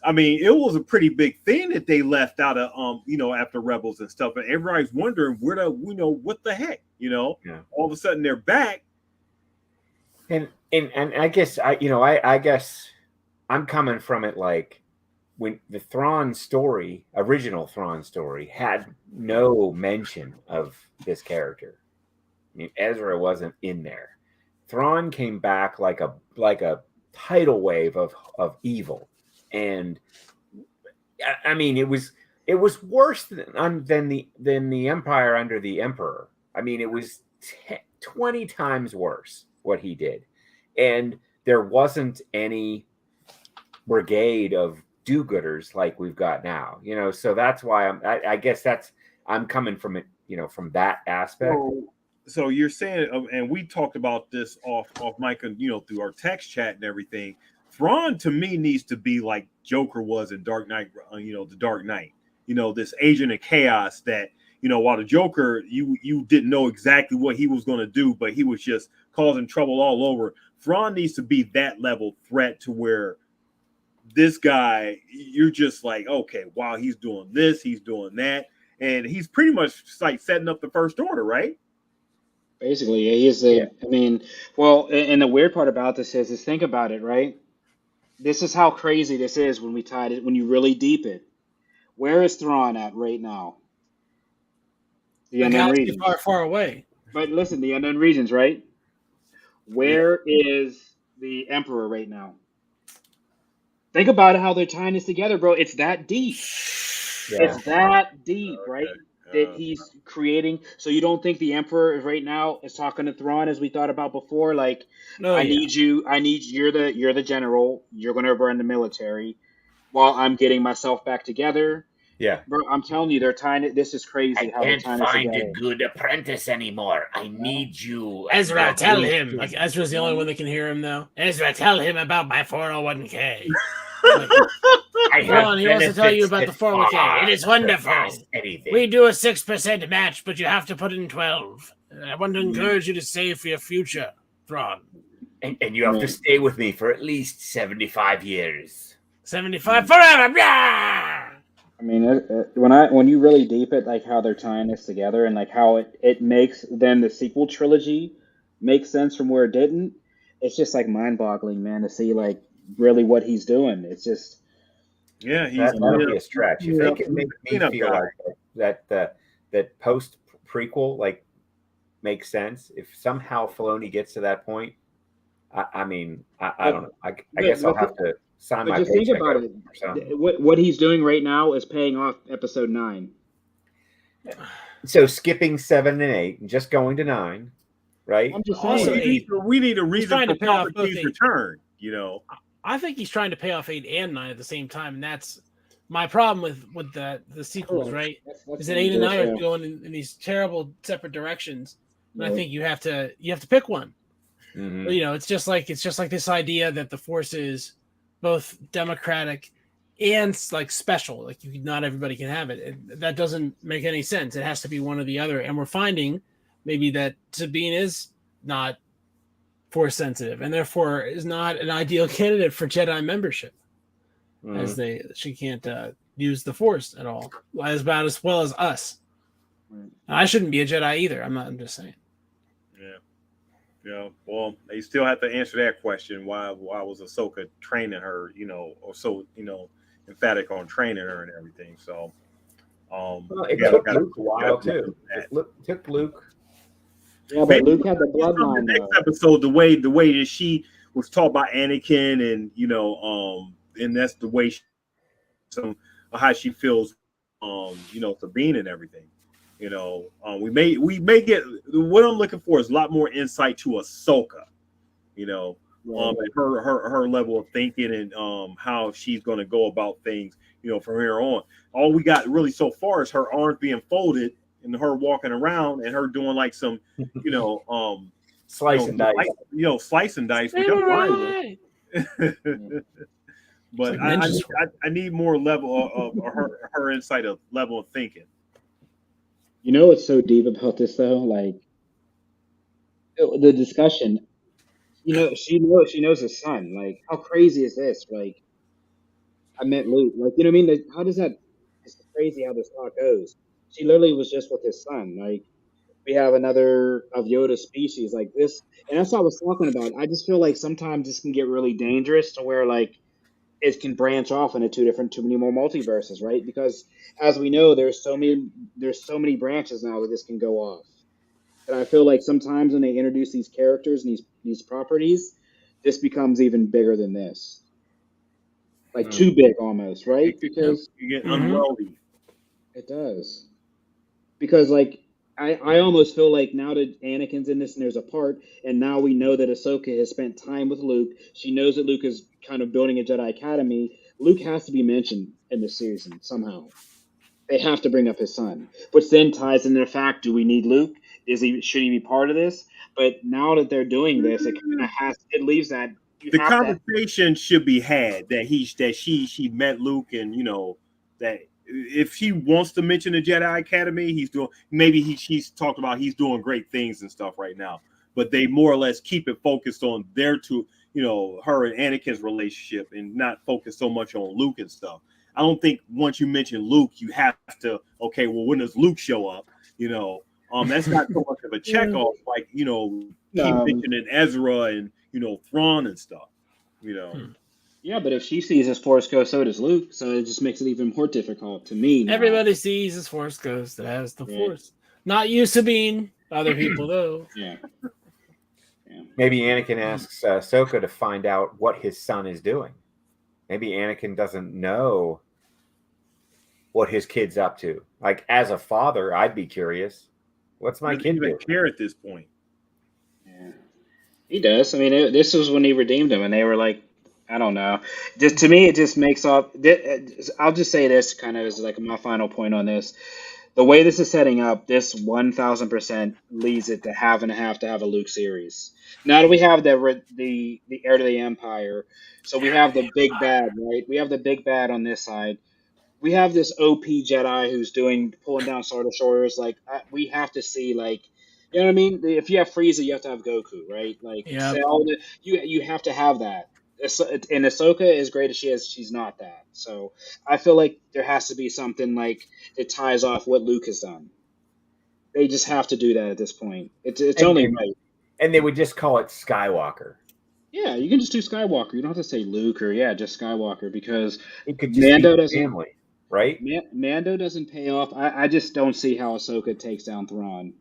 I mean, it was a pretty big thing that they left out of after Rebels and stuff, and everybody's wondering what the heck, Yeah. all of a sudden they're back. And I guess I guess I'm coming from it like when the original Thrawn story, had no mention of this character. I mean, Ezra wasn't in there. Thrawn came back like a tidal wave of evil, and I mean it was worse than the Empire under the Emperor. I mean, it was 20 times worse what he did, and there wasn't any brigade of do-gooders like we've got now. So that's why I guess I'm coming from it, from that aspect. So you're saying, and we talked about this off mic, and through our text chat and everything. Thrawn to me needs to be like Joker was in Dark Knight. The Dark Knight. This agent of chaos that while the Joker, you didn't know exactly what he was going to do, but he was just causing trouble all over. Thrawn needs to be that level threat to where this guy, you're just like, okay, wow, he's doing this, he's doing that, and he's pretty much like setting up the First Order, right? Basically, he is a. Yeah. I mean, well, and the weird part about this is think about it, right? This is how crazy this is when we tied it. When you really deep it, where is Thrawn at right now? The The unknown galaxy regions. far, far away. But listen, the unknown regions, right? Where is the Emperor right now? Think about how they're tying this together, bro. It's that deep. Yeah. It's that deep, right? Okay. That he's creating. So you don't think the Emperor right now is talking to Thrawn as we thought about before? Like, No, I need you. You're the general. You're going to run the military while I'm getting myself back together. Yeah. Bro, I'm telling you, they're tying it. This is crazy how they're tying this together. good apprentice anymore. I need you. Ezra, tell him. Like Ezra's the only one that can hear him now. Ezra, tell him about my 401k. Like, Ron, he wants to tell you about the 401k. It is wonderful. We do a 6% match, but you have to put in 12. I want to encourage you to save for your future, Thrawn. And you have to stay with me for at least 75 years. 75 forever. Blah! I mean, when you really deep it, like how they're tying this together, and like how it makes then the sequel trilogy make sense from where it didn't. It's just like mind-boggling, man, to see like really what he's doing. It's just that'll be a stretch. If they can make me feel like that post prequel like makes sense. If somehow Filoni gets to that point, I don't know. I guess I'll have to sign my paycheck. But just think about it. What he's doing right now is paying off Episode 9. So skipping 7 and 8 and just going to 9, right? I'm just Also, saying. we need a reason trying for to pay off both Palpatine's return. I think he's trying to pay off 8 and 9 at the same time, and that's my problem with the sequels, right? Is that 8 and 9 are going in these terrible separate directions, and I think you have to pick one. Mm-hmm. It's just like this idea that the Force is both democratic and like special. Like not everybody can have it. That doesn't make any sense. It has to be one or the other. And we're finding maybe that Sabine is not Force sensitive and therefore is not an ideal candidate for Jedi membership, as she can't use the Force at all, as well as us. I shouldn't be a Jedi either. I'm just saying. Yeah. Well, they still have to answer that question. Why was Ahsoka training her? Or so emphatic on training her and everything. So, it took Luke a while too. It took Luke. Yeah, but Luke had the bloodline. The next episode, the way that she was taught by Anakin, and and that's the way how she feels, Sabine and everything. We may get what I'm looking for is a lot more insight to Ahsoka, and her level of thinking and how she's going to go about things, from here on. All we got really so far is her arms being folded and her walking around and her doing like some, slice and dice, slice and dice, which I'm fine with. But I need more level of her insight, of level of thinking. What's so deep about this though? Like the discussion. She knows his son. Like, how crazy is this? Like, I meant Luke. Like, you know what I mean? How does that? It's crazy how this thought goes. She literally was just with his son. Like, we have another of Yoda's species like this, and that's what I was talking about. I just feel like sometimes this can get really dangerous to where like it can branch off into too many more multiverses, right? Because as we know, there's so many branches now that this can go off. And I feel like sometimes when they introduce these characters and these properties, this becomes even bigger than this, like too big almost, right? Because You get Mhm. unworldly. it does. Because like I almost feel like now that Anakin's in this and there's a part, and now we know that Ahsoka has spent time with Luke. She knows that Luke is kind of building a Jedi Academy. Luke has to be mentioned in this season somehow. They have to bring up his son, which then ties into the fact: do we need Luke? Should he be part of this? But now that they're doing this, it leaves that you The have to. conversation should be had that she met Luke, and that if he wants to mention the Jedi Academy, he's doing she's talked about he's doing great things and stuff right now, but they more or less keep it focused on their two, her and Anakin's relationship, and not focus so much on Luke and stuff. I don't think once you mention Luke, you have to, okay, well, when does Luke show up? That's not so much of a check off, like, keep mentioning Ezra and, Thrawn and stuff, Yeah, but if she sees his Force Ghost, so does Luke. So it just makes it even more difficult to me now. Everybody sees his Force Ghost that has the Yeah. Force. Not you, Sabine. Other people, though. Yeah. Maybe Anakin asks Ahsoka to find out what his son is doing. Maybe Anakin doesn't know what his kid's up to. Like, as a father, I'd be curious. What's my kid doing? care at this point. Yeah. He does. I mean, this was when he redeemed him, and they were like, I don't know. Just to me, it just makes up. I'll just say this kind of as like my final point on this. The way this is setting up, this 1000% leads it to have a Luke series. Now that we have the heir to the Empire, so we have the big bad, right? We have the big bad on this side. We have this OP Jedi who's pulling down Star Destroyers. Like we have to see, like, you know what I mean? If you have Frieza, you have to have Goku, right? Like Yep. you have to have that. And Ahsoka, as great as she is, she's not that. So I feel like there has to be something like that ties off what Luke has done. They just have to do that at this point. It's only right. And they would just call it Skywalker. Yeah, you can just do Skywalker. You don't have to say Luke or just Skywalker, because It could just Mando be doesn't. family, right? Mando doesn't pay off. I just don't see how Ahsoka takes down Thrawn.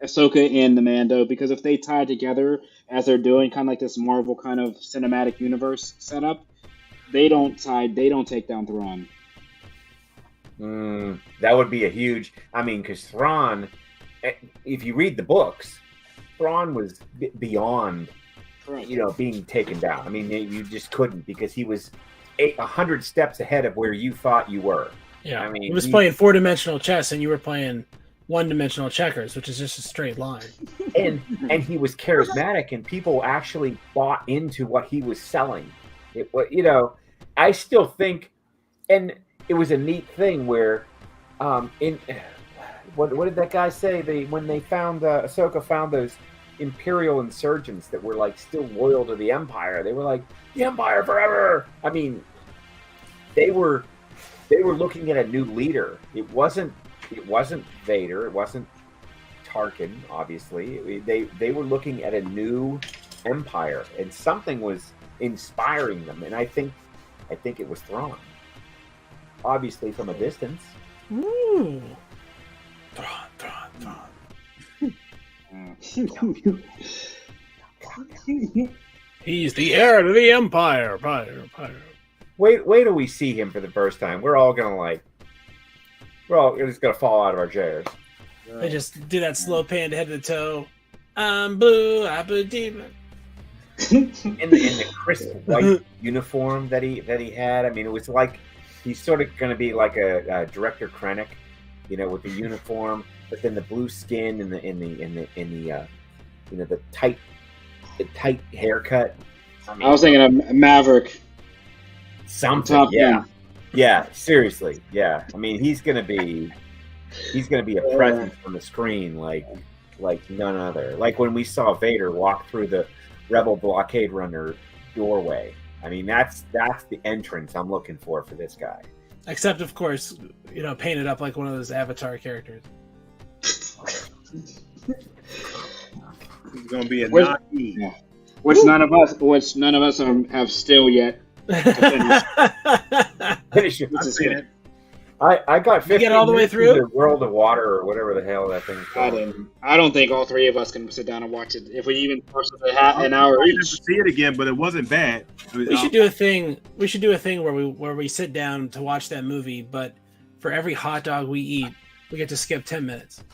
Ahsoka and the Mando, because if they tie together as they're doing, kind of like this Marvel kind of cinematic universe setup, they don't take down Thrawn. That would be a huge. I mean, because Thrawn, if you read the books, Thrawn was beyond, Correct. being taken down. I mean, you just couldn't, because he was 100 steps ahead of where you thought you were. Yeah, I mean, he was playing 4-dimensional chess, and you were playing 1-dimensional checkers, which is just a straight line. And he was charismatic, and people actually bought into what he was selling. It was, I still think, and it was a neat thing where, what did that guy say? When they found Ahsoka found those Imperial insurgents that were like still loyal to the Empire. They were like, the Empire forever. I mean, they were looking at a new leader. It wasn't Vader. It wasn't Tarkin, obviously. They were looking at a new empire, and something was inspiring them. And I think it was Thrawn. Obviously, from a distance. Ooh. Thrawn. He's the heir to the Empire. Wait till we see him for the first time. We're all just gonna fall out of our chairs. They just do that slow pan to head to toe. I'm blue, I believe. In the crisp white uniform that he had. I mean, it was like he's sort of going to be like a Director Krennic, with the uniform, but then the blue skin and the tight haircut. I was thinking of Maverick. Something, yeah, seriously, yeah. I mean, he's gonna be a presence on the screen like none other. Like when we saw Vader walk through the Rebel blockade runner doorway. I mean, that's the entrance I'm looking for this guy. Except, of course, painted up like one of those Avatar characters. It's gonna be a Which- non-E. Yeah. Which none of us have still yet. Finish it. This is seen good. it. I got 15 get all the way minutes through? into World of Water or whatever the hell that thing's I called. didn't. I don't think all three of us can sit down and watch it if we even force it an I'll hour probably each. never see it again, but it wasn't bad. We should do a thing. We should do a thing where we sit down to watch that movie, but for every hot dog we eat, we get to skip 10 minutes.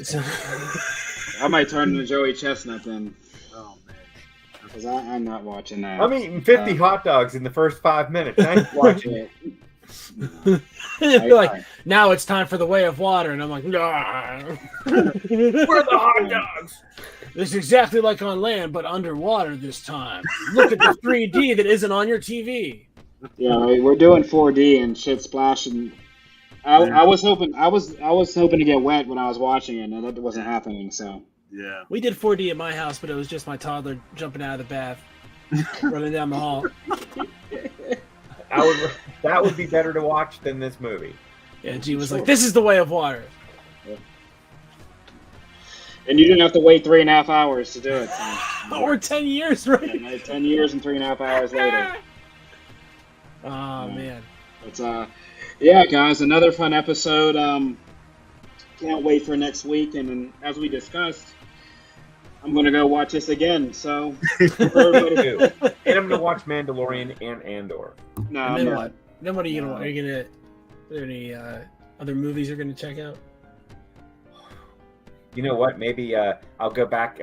So, I might turn into Joey Chestnut then, Oh man. because I'm not watching that. I'm eating 50 hot dogs in the first 5 minutes. I ain't watching it. it'd be like, now it's time for the Way of Water, and I'm like, nah. Where are the hot dogs? It's exactly like on land, but underwater this time. Look at the 3D that isn't on your TV. Yeah, we're doing 4D and shit splashing. I was hoping to get wet when I was watching it, and that wasn't happening. So Yeah. We did 4D at my house, but it was just my toddler jumping out of the bath, running down the hall. That would be better to watch than this movie. Yeah, G was like, "This is the Way of Water." and you didn't have to wait 3.5 hours to do it. So. Or 10 years, right? And, 10 years and 3.5 hours later. Oh man. It's yeah, guys, another fun episode. Can't wait for next week, and then, as we discussed, I'm gonna go watch this again. So, everybody, Too. And I'm going to watch Mandalorian and Andor. no, And I'm then not. what? Then what are you gonna? Are you gonna? Are there any other movies you're gonna check out? You know what? Maybe I'll go back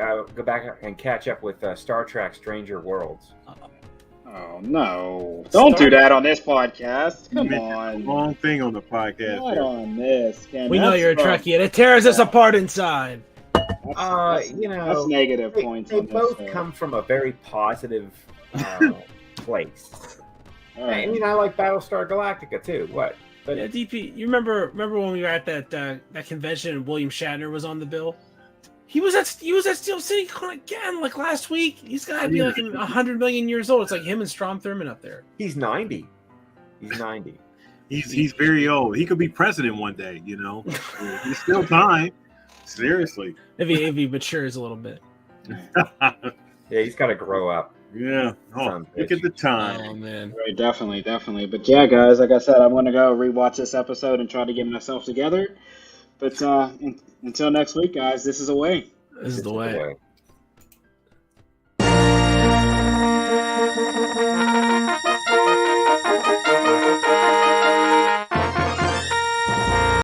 and catch up with Star Trek Stranger Worlds. Oh no! Don't do that on this podcast. Come You on, Wrong thing on the podcast. not there. on this. Ken. We know That's you're a wrong. Trekkie, and it tears us apart inside. That's negative points. They on this, both so. come from a very positive place. All I right. mean, I like Battlestar Galactica too. What? But Yeah, DP, you remember when we were at that convention and William Shatner was on the bill? He was at Steel City Con again, like last week. He's got to be like 100 million years old. It's like him and Strom Thurmond up there. he's 90. He's 90. He's very old. He could be president one day, you know. He's still time. Seriously. If he matures a little bit. Yeah, he's got to grow up. Yeah. Oh, Son of a look at the time. Oh man. Right, definitely. But yeah, guys, like I said, I'm gonna go rewatch this episode and try to get myself together. But until next week, guys, this is Away. This is the way. way.